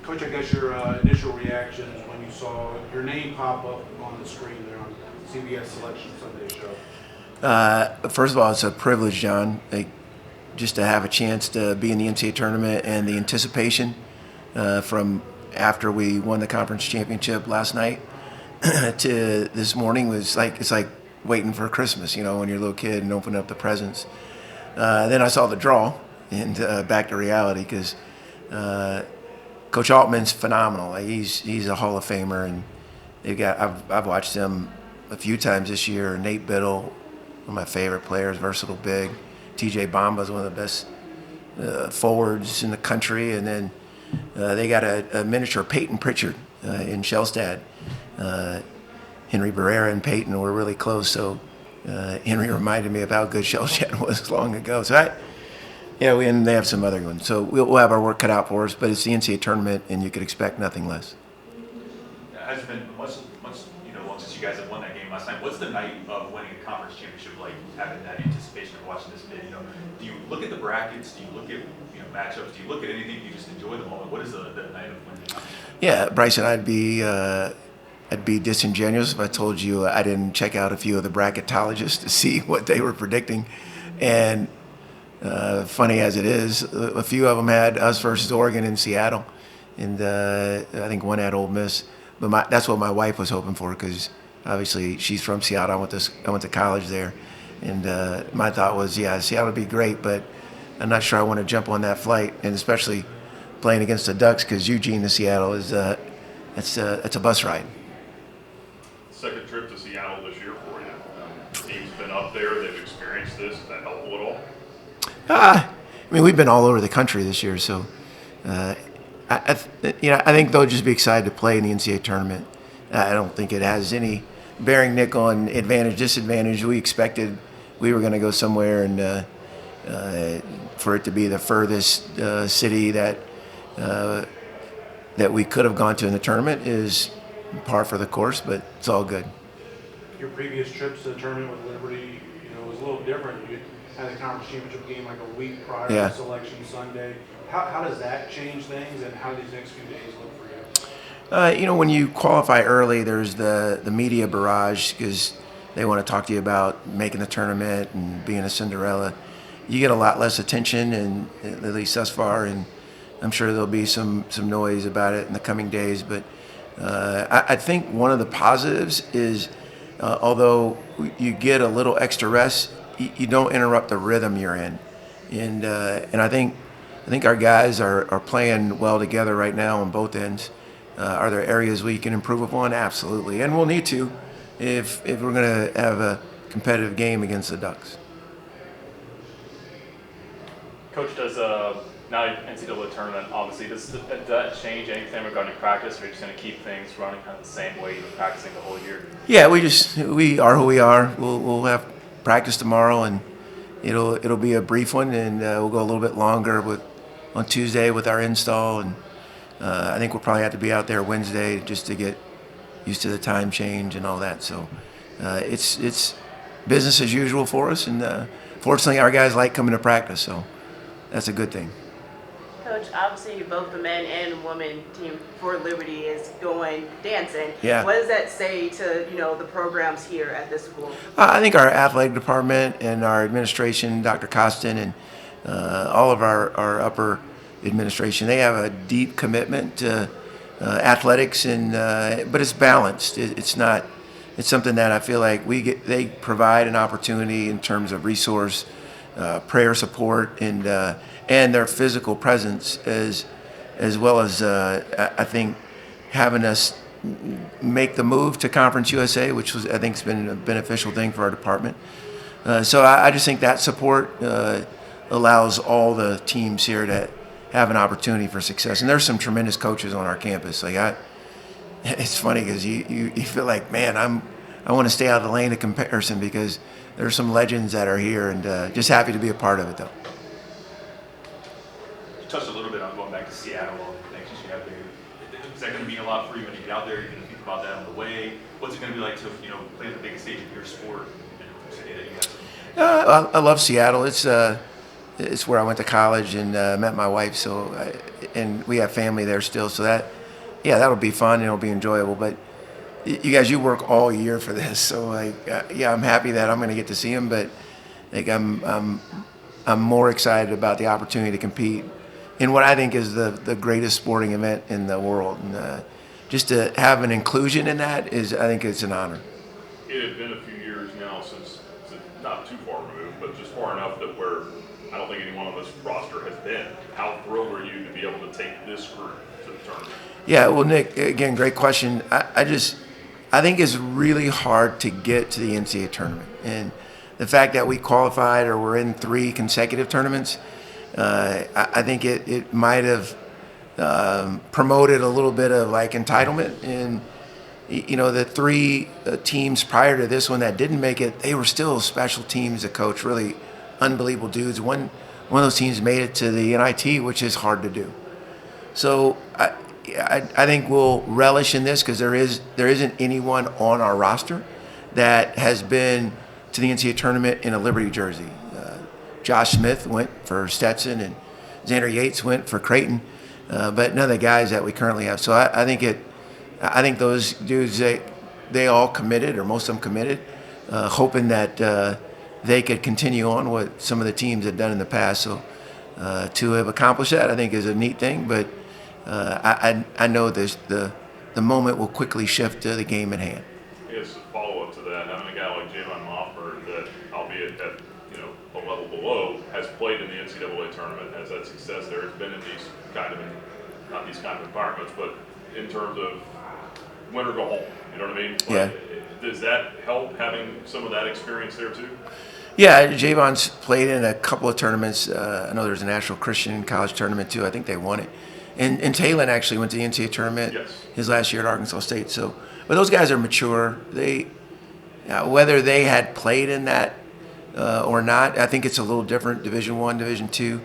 Coach, I guess your initial reaction when you saw your name pop up on the screen there on CBS Selection Sunday show. First of all, it's a privilege, John, just to have a chance to be in the NCAA tournament, and the anticipation from after we won the conference championship last night to this morning was like, it's like waiting for Christmas, when you're a little kid and open up the presents. Then I saw the draw, and back to reality, because Coach Altman's phenomenal. Like, he's a Hall of Famer, and I've watched him a few times this year. Nate Biddle, one of my favorite players, versatile big. TJ Bamba's one of the best forwards in the country, and then they got a miniature Peyton Pritchard in Shellstad. Henry Barrera and Peyton were really close, so Henry reminded me of how good Shellstad was long ago. So and they have some other ones. So we'll have our work cut out for us, but it's the NCAA tournament, and you could expect nothing less. It hasn't been much, long since you guys have won that game last night. What's the night of winning a conference championship like, having that anticipation of watching this bid? Do you look at the brackets? Do you look at matchups? Do you look at anything? Do you just enjoy the moment? What is the night of winning? Yeah, Bryson, I'd be disingenuous if I told you I didn't check out a few of the bracketologists to see what they were predicting. And funny as it is, a few of them had us versus Oregon in Seattle, and I think one had Ole Miss. But that's what my wife was hoping for, because obviously she's from Seattle. I went to college there, and my thought was, yeah, Seattle would be great, but I'm not sure I want to jump on that flight, and especially playing against the Ducks, because Eugene to Seattle is it's a bus ride. Second trip to Seattle this year for you. The team's been up there. They've experienced this. Is that helpful at all? I mean, we've been all over the country this year, so I think they'll just be excited to play in the NCAA tournament. I don't think it has any bearing, Nick, on advantage, disadvantage. We expected we were going to go somewhere, and for it to be the furthest city that we could have gone to in the tournament is par for the course, but it's all good. Your previous trips to the tournament with Liberty, was a little different. You had the conference championship game like a week prior to Selection Sunday. How does that change things, and how do these next few days look for you? When you qualify early, there's the media barrage, because they want to talk to you about making the tournament and being a Cinderella. You get a lot less attention, and at least thus far, and I'm sure there'll be some noise about it in the coming days. But I think one of the positives is, although you get a little extra rest, you don't interrupt the rhythm you're in, and I think our guys are playing well together right now on both ends. Are there areas we can improve upon? Absolutely, and we'll need to if we're going to have a competitive game against the Ducks. Coach, does now NCAA tournament, obviously, does that change anything regarding practice, or are you just going to keep things running kind of the same way you've been practicing the whole year? Yeah, we are who we are. We'll have practice tomorrow, and it'll be a brief one, and we'll go a little bit longer on Tuesday with our install, and I think we'll probably have to be out there Wednesday just to get used to the time change and all that. So it's business as usual for us, and fortunately our guys like coming to practice, so that's a good thing. Coach, obviously both the men and women team for Liberty is going dancing. Yeah. What does that say to the programs here at this school? I think our athletic department and our administration, Dr. Costin, and all of our upper administration, they have a deep commitment to athletics, and but it's balanced. It's not. It's something that I feel like they provide an opportunity in terms of resource, prayer support, and their physical presence, as well as I think having us make the move to Conference USA, which I think has been a beneficial thing for our department. So I just think that support allows all the teams here to have an opportunity for success. And there's some tremendous coaches on our campus. It's funny because you feel like, man, I want to stay out of the lane of comparison, because there's some legends that are here, and just happy to be a part of it, though. You touched a little bit on going back to Seattle and the connections you have there. Is that going to mean a lot for you when you get out there? You're going to think about that on the way. What's it going to be like to play on the biggest stage of your sport in a city that you have? I love Seattle. It's where I went to college and met my wife, so and we have family there still. So that'll be fun and it'll be enjoyable. But you guys, you work all year for this, so like, I'm happy that I'm going to get to see them. But like, I'm more excited about the opportunity to compete in what I think is the greatest sporting event in the world, and just to have an inclusion in that I think it's an honor. It had been a few years now since not too far removed, but just far enough that where I don't think anyone on this roster has been. How thrilled are you to be able to take this group to the tournament? Yeah, well, Nick, again, great question. I think it's really hard to get to the NCAA tournament, and the fact that we qualified or we're in 3 consecutive tournaments, I think it might have promoted a little bit of like entitlement. And the 3 teams prior to this one that didn't make it, they were still special teams to coach, really unbelievable dudes. One of those teams made it to the NIT, which is hard to do. So I think we'll relish in this because there isn't anyone on our roster that has been to the NCAA tournament in a Liberty jersey. Josh Smith went for Stetson, and Xander Yates went for Creighton, but none of the guys that we currently have. So I think those dudes, they all committed, or most of them committed, hoping that they could continue on what some of the teams had done in the past. So to have accomplished that, I think is a neat thing. But I know the moment will quickly shift to the game at hand. Yes, follow-up to that, having a guy like Javon Mofford that, albeit at a level below, has played in the NCAA tournament, has had success there, has been in these not these kind of environments, but in terms of win or go home, you know what I mean? Yeah. Does that help, having some of that experience there too? Yeah, Javon's played in a couple of tournaments. I know there's a National Christian College tournament too. I think they won it. And Talon actually went to the NCAA tournament his last year at Arkansas State. So, but those guys are mature. Whether they had played in that or not, I think it's a little different. Division I, Division II,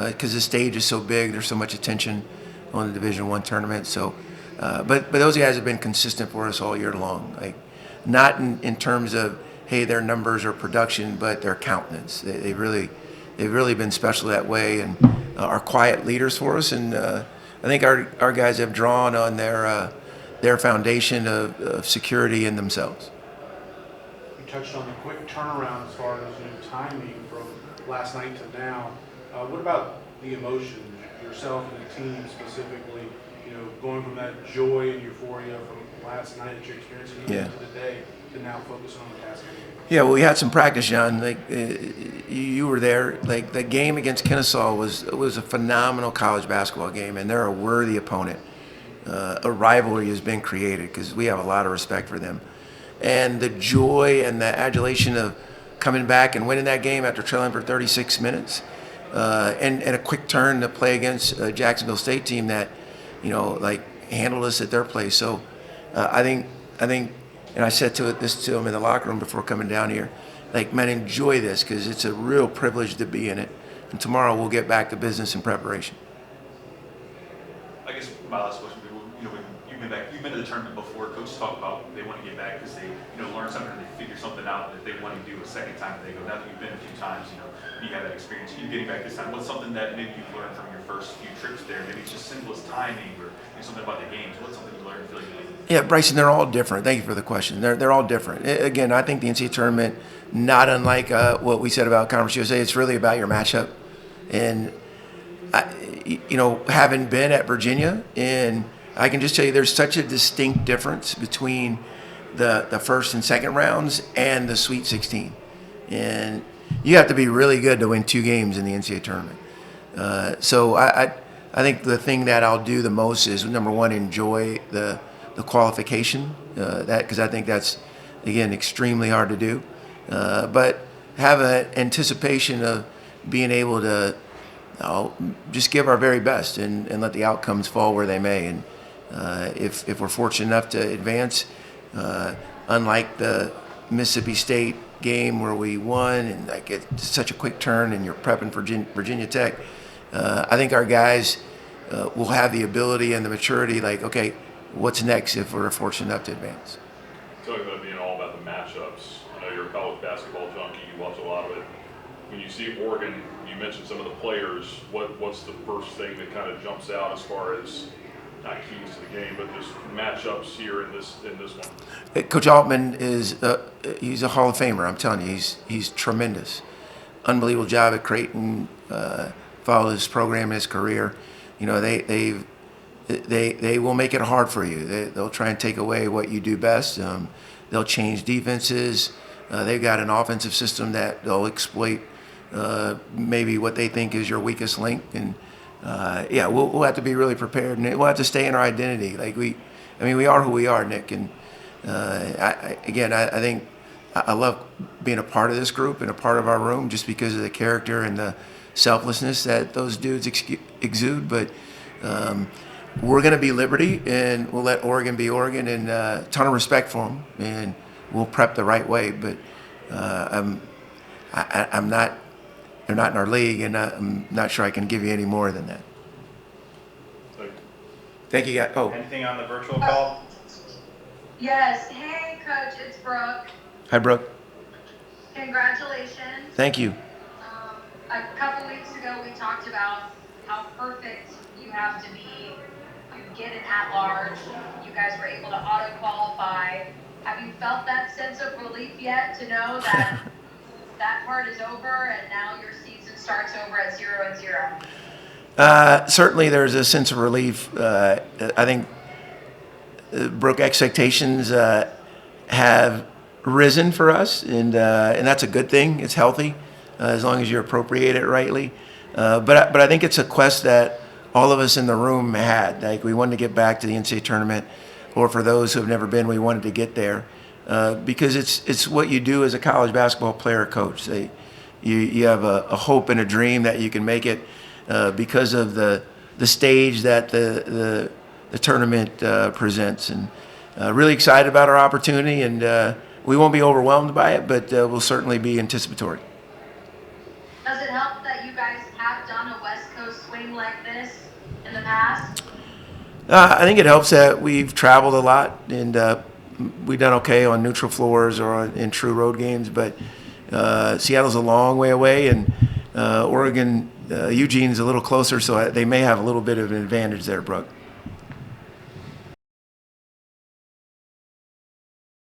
because the stage is so big. There's so much attention on the Division I tournament. So, but those guys have been consistent for us all year long. Like, not in terms of their numbers or production, but their countenance. They've really been special that way, and are quiet leaders for us. And I think our guys have drawn on their foundation of security in themselves. You touched on the quick turnaround as far as timing from last night to now. What about the emotion, yourself and the team specifically? Going from that joy and euphoria from last night that you experienced into today to now focusing on the task. Yeah, well, we had some practice, John. Like you were there. Like the game against Kennesaw was a phenomenal college basketball game, and they're a worthy opponent. A rivalry has been created because we have a lot of respect for them, and the joy and the adulation of coming back and winning that game after trailing for 36 minutes, and a quick turn to play against a Jacksonville State team that, handled us at their place. So I think. And I said this to him in the locker room before coming down here, like, man, enjoy this because it's a real privilege to be in it. And tomorrow we'll get back to business and preparation. I guess my last question, when you've been to the tournament before. Coaches talk about they want to get back because they learn something, or they figure something out that they want to do a second time that they go. Now that you've been a few times, you have that experience. You getting back this time. What's something that maybe you've learned from your first few trips there? Maybe it's just simple as timing, or something about the games. What's something you learned and feel like? Yeah, Bryson, they're all different. Thank you for the question. They're all different. Again, I think the NCAA tournament, not unlike what we said about Conference USA, it's really about your matchup. And having been at Virginia, and I can just tell you, there's such a distinct difference between the first and second rounds and the Sweet 16. And you have to be really good to win 2 games in the NCAA tournament. So I think the thing that I'll do the most is, number one, enjoy the qualification, because I think that's, again, extremely hard to do. But have an anticipation of being able to just give our very best and let the outcomes fall where they may. And if we're fortunate enough to advance, unlike the Mississippi State game where we won and like it's such a quick turn and you're prepping for Virginia Tech, I think our guys will have the ability and the maturity, like, okay, what's next if we're fortunate enough to advance? Talking about being all about the matchups. I know you're a college basketball junkie. You watch a lot of it. When you see Oregon, you you mentioned some of the players. What's the first thing that kind of jumps out as far as not keys to the game, but just matchups here in this one? Coach Altman is he's a Hall of Famer. I'm telling you, he's tremendous. Unbelievable job at Creighton. Followed his program in his career. You know, they will make it hard for you. They'll try and take away what you do best. They'll change defenses. They've got an offensive system that they'll exploit maybe what they think is your weakest link. And yeah, we'll have to be really prepared, and we'll have to stay in our identity. Like we are who we are, Nick. And I think I love being a part of this group and a part of our room just because of the character and the selflessness that those dudes exude. But we're going to be Liberty, and we'll let Oregon be Oregon, and a ton of respect for them, and we'll prep the right way. But I'm not. They're not in our league, and I'm not sure I can give you any more than that. Thank you, guys. Oh, Anything on the virtual call? Yes. Hey, Coach, it's Brooke. hi, Brooke. Congratulations. Thank you. A couple weeks ago, we talked about how perfect you have to be to get an at-large. You guys were able to auto-qualify. Have you felt that sense of relief yet to know that that part is over and now your season starts over at 0-0? Certainly, there's a sense of relief. I think, Brooke, expectations have risen for us, and that's a good thing. It's healthy as long as you appropriate it rightly. But I think it's a quest that all of us in the room had. Like, we wanted to get back to the NCAA tournament, or for those who have never been, we wanted to get there. Because it's what you do as a college basketball player or coach. You have a hope and a dream that you can make it because of the stage that the tournament presents. And really excited about our opportunity, and we won't be overwhelmed by it, but we'll certainly be anticipatory. Does it help that you guys have done a West Coast swing like this in the past? I think it helps that we've traveled a lot, and we've done okay on neutral floors or in true road games, but Seattle's a long way away, and Oregon, Eugene's a little closer, so they may have a little bit of an advantage there, Brooke.